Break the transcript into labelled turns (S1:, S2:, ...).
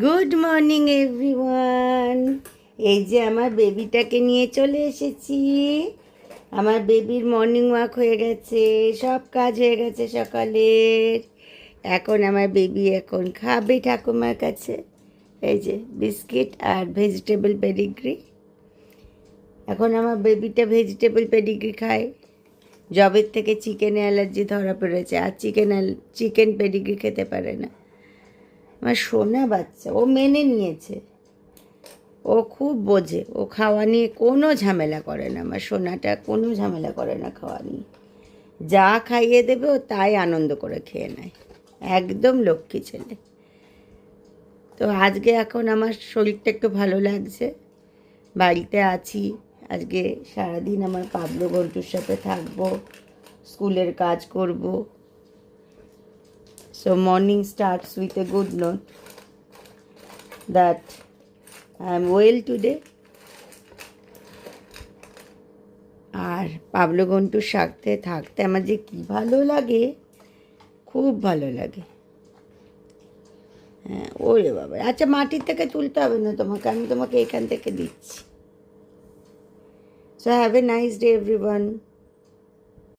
S1: Good morning everyone. এই যে আমার বেবিটাকে নিয়ে চলে এসেছি। আমার বেবির মর্নিং ওয়াক হয়ে গেছে, সব কাজ হয়ে গেছে সকালের। এখন আমার বেবি এখন খাবে ঠাকুমার কাছে। এই যে বিস্কিট আর ভেজিটেবল পেডিগ্রি। এখন আমার বেবিটা ভেজিটেবল পেডিগ্রি খায়। জবের থেকে চিকেনে অ্যালার্জি ধরা পড়েছে, আর চিকেন পেডিগ্রি খেতে পারে না। আমার সোনা বাচ্চা, ও মেনে নিয়েছে, ও খুব বোঝে, ও খাওয়া নিয়ে কোনো ঝামেলা করে না। আমার সোনাটা কোনো ঝামেলা করে না খাওয়া নিয়ে। যা খাইয়ে দেবে ও তাই আনন্দ করে খেয়ে নেয়। একদম লক্ষ্মী ছেলে। তো আজকে এখন আমার শরীরটা একটু ভালো লাগছে, বাড়িতে আছি। আজকে সারাদিন আমার পাবলো ঘন্টুর সাথে থাকবো, স্কুলের কাজ করব। So morning starts with a good note that I am well today. আর পাবলো ঘন্টুর সাথে থাকতে আমার যে কী ভালো লাগে, খুব ভালো লাগে। হ্যাঁ, ওরে বাবা, আচ্ছা মাটির থেকে তুলতে হবে না তোমাকে, আমি তোমাকে এখান থেকে দিচ্ছি। So have a nice day everyone.